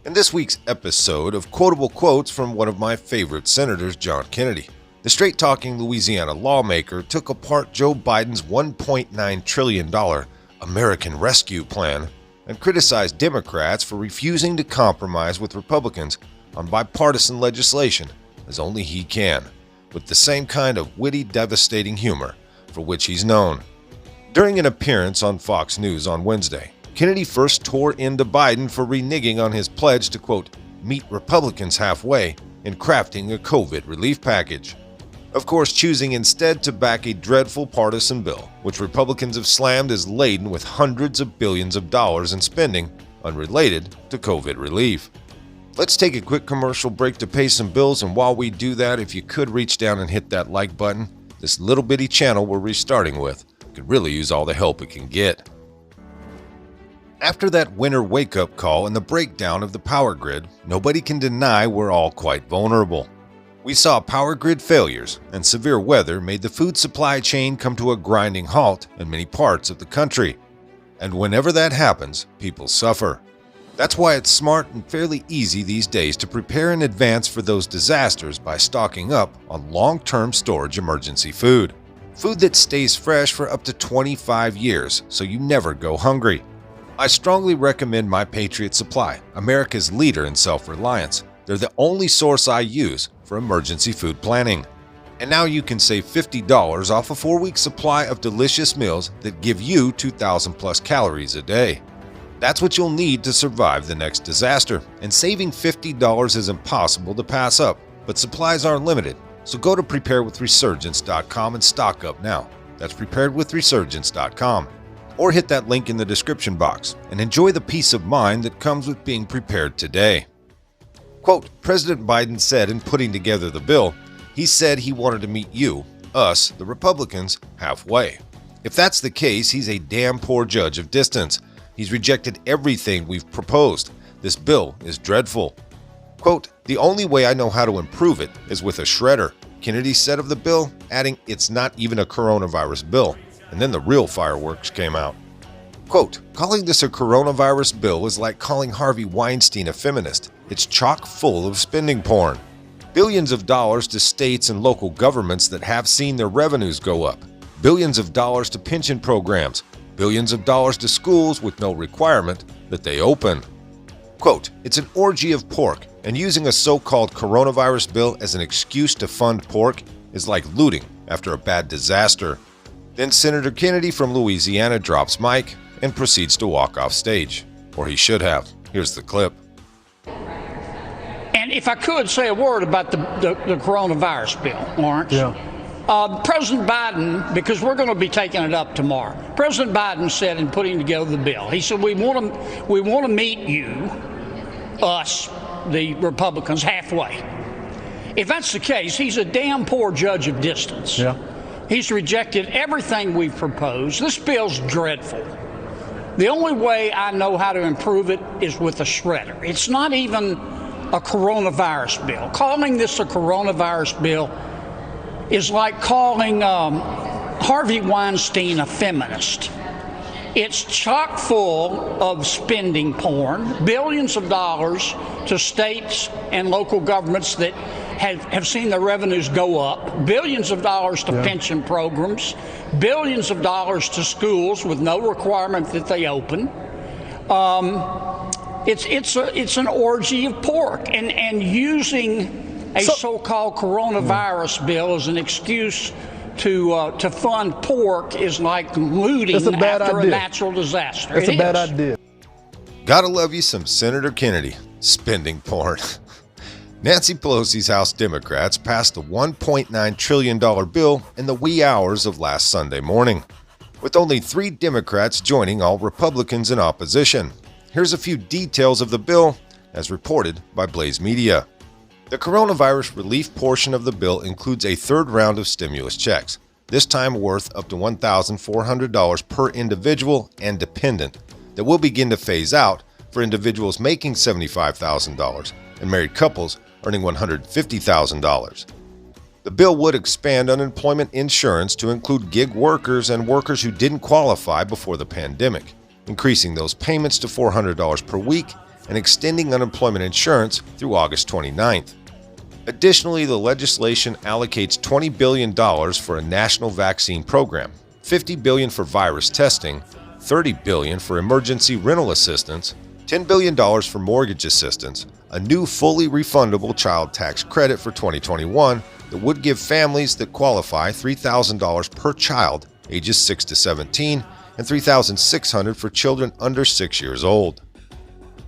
In this week's episode of Quotable Quotes from one of my favorite senators, John Kennedy, the straight-talking Louisiana lawmaker took apart Joe Biden's $1.9 trillion American Rescue Plan and criticized Democrats for refusing to compromise with Republicans on bipartisan legislation as only he can, with the same kind of witty, devastating humor for which he's known. During an appearance on Fox News on Wednesday, Kennedy first tore into Biden for reneging on his pledge to, quote, meet Republicans halfway in crafting a COVID relief package. Of course, choosing instead to back a dreadful partisan bill, which Republicans have slammed as laden with hundreds of billions of dollars in spending unrelated to COVID relief. Let's take a quick commercial break to pay some bills, and while we do that, if you could reach down and hit that like button, this little bitty channel we're restarting with could really use all the help it can get. After that winter wake-up call and the breakdown of the power grid, nobody can deny we're all quite vulnerable. We saw power grid failures, and severe weather made the food supply chain come to a grinding halt in many parts of the country. And whenever that happens, people suffer. That's why it's smart and fairly easy these days to prepare in advance for those disasters by stocking up on long-term storage emergency food. Food that stays fresh for up to 25 years, so you never go hungry. I strongly recommend My Patriot Supply, America's leader in self-reliance. They're the only source I use for emergency food planning. And now you can save $50 off a 4-week supply of delicious meals that give you 2,000 plus calories a day. That's what you'll need to survive the next disaster, and saving $50 is impossible to pass up, but supplies aren't limited, so go to preparewithresurgence.com and stock up now. That's preparewithresurgence.com. Or hit that link in the description box and enjoy the peace of mind that comes with being prepared today. Quote, President Biden said in putting together the bill, he said he wanted to meet you, us, the Republicans, halfway. If that's the case, he's a damn poor judge of distance. He's rejected everything we've proposed. This bill is dreadful. Quote, the only way I know how to improve it is with a shredder, Kennedy said of the bill, adding it's not even a coronavirus bill. And then the real fireworks came out. Quote, calling this a coronavirus bill is like calling Harvey Weinstein a feminist. It's chock full of spending porn. Billions of dollars to states and local governments that have seen their revenues go up. Billions of dollars to pension programs. Billions of dollars to schools with no requirement that they open. Quote, it's an orgy of pork, and using a so-called coronavirus bill as an excuse to fund pork is like looting after a bad disaster. Then Senator Kennedy from Louisiana drops mic and proceeds to walk off stage. Or he should have. Here's the clip. And if I could say a word about the coronavirus bill, Lawrence. Yeah. President Biden, because we're going to be taking it up tomorrow, President Biden said in putting together the bill, he said, we want to meet you, us, the Republicans, halfway. If that's the case, he's a damn poor judge of distance. Yeah. He's rejected everything we've proposed. This bill's dreadful. The only way I know how to improve it is with a shredder. It's not even a coronavirus bill. Calling this a coronavirus bill is like calling Harvey Weinstein a feminist. It's chock full of spending porn, billions of dollars to states and local governments that have seen their revenues go up, billions of dollars to pension programs, billions of dollars to schools with no requirement that they open. It's an orgy of pork, and using a so-called coronavirus bill as an excuse to fund pork is like looting after a natural disaster. It's a bad idea. Gotta love you some Senator Kennedy. Spending porn. Nancy Pelosi's House Democrats passed a $1.9 trillion bill in the wee hours of last Sunday morning, with only 3 Democrats joining all Republicans in opposition. Here's a few details of the bill, as reported by Blaze Media. The coronavirus relief portion of the bill includes a third round of stimulus checks, this time worth up to $1,400 per individual and dependent, that will begin to phase out for individuals making $75,000 and married couples earning $150,000. The bill would expand unemployment insurance to include gig workers and workers who didn't qualify before the pandemic, increasing those payments to $400 per week and extending unemployment insurance through August 29th. Additionally, the legislation allocates $20 billion for a national vaccine program, $50 billion for virus testing, $30 billion for emergency rental assistance, $10 billion for mortgage assistance, a new fully refundable child tax credit for 2021 that would give families that qualify $3,000 per child ages 6 to 17 and $3,600 for children under 6 years old.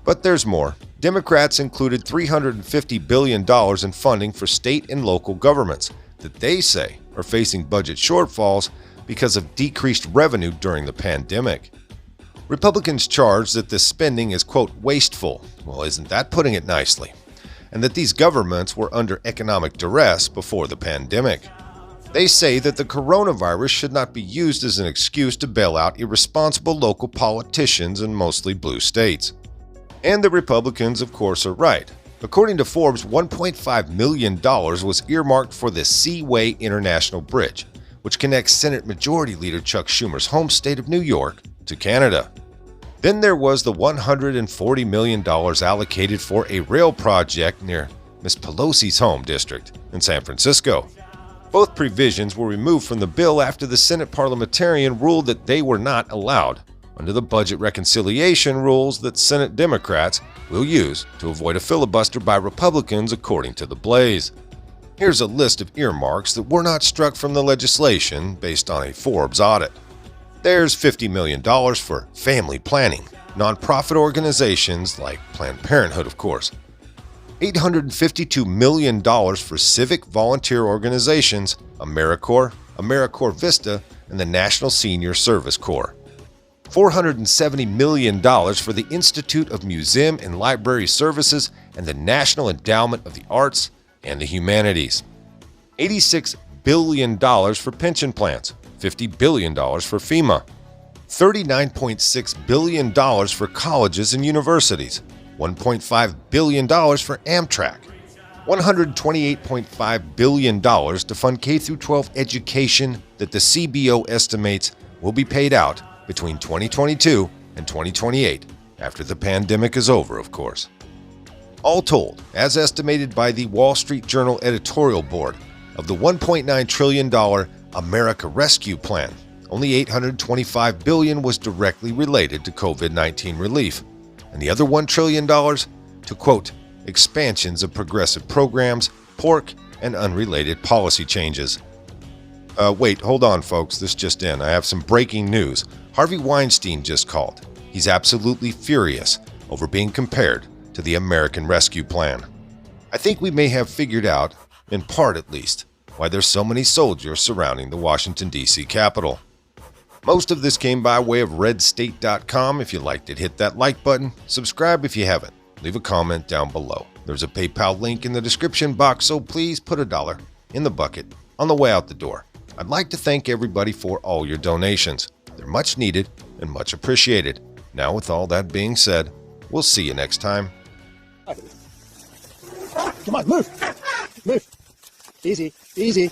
But there's more. Democrats included $350 billion in funding for state and local governments that they say are facing budget shortfalls because of decreased revenue during the pandemic. Republicans charge that this spending is, quote, wasteful. Well, isn't that putting it nicely? And that these governments were under economic duress before the pandemic. They say that the coronavirus should not be used as an excuse to bail out irresponsible local politicians in mostly blue states. And the Republicans, of course, are right. According to Forbes, $1.5 million was earmarked for the Seaway International Bridge, which connects Senate Majority Leader Chuck Schumer's home state of New York to Canada. Then there was the $140 million allocated for a rail project near Ms. Pelosi's home district in San Francisco. Both provisions were removed from the bill after the Senate parliamentarian ruled that they were not allowed under the budget reconciliation rules that Senate Democrats will use to avoid a filibuster by Republicans, according to the Blaze. Here's a list of earmarks that were not struck from the legislation based on a Forbes audit. There's $50 million for family planning, nonprofit organizations like Planned Parenthood, of course. $852 million for civic volunteer organizations, AmeriCorps, AmeriCorps Vista, and the National Senior Service Corps. $470 million for the Institute of Museum and Library Services and the National Endowment of the Arts and the Humanities. $86 billion for pension plans, $50 billion for FEMA. $39.6 billion for colleges and universities, $1.5 billion for Amtrak, $128.5 billion to fund K-12 education that the CBO estimates will be paid out between 2022 and 2028, after the pandemic is over, of course. All told, as estimated by the Wall Street Journal editorial board, of the $1.9 trillion America Rescue Plan, only $825 billion was directly related to COVID-19 relief, and the other $1 trillion to, quote, expansions of progressive programs, pork, and unrelated policy changes. Wait, hold on, folks. This just in. I have some breaking news. Harvey Weinstein just called. He's absolutely furious over being compared to the American Rescue Plan. I think we may have figured out, in part at least, why there's so many soldiers surrounding the Washington, D.C. Capitol. Most of this came by way of redstate.com. If you liked it, hit that like button. Subscribe if you haven't. Leave a comment down below. There's a PayPal link in the description box, so please put $1 in the bucket on the way out the door. I'd like to thank everybody for all your donations. They're much needed and much appreciated. Now, with all that being said, we'll see you next time. Come on, move. Move. Easy, easy.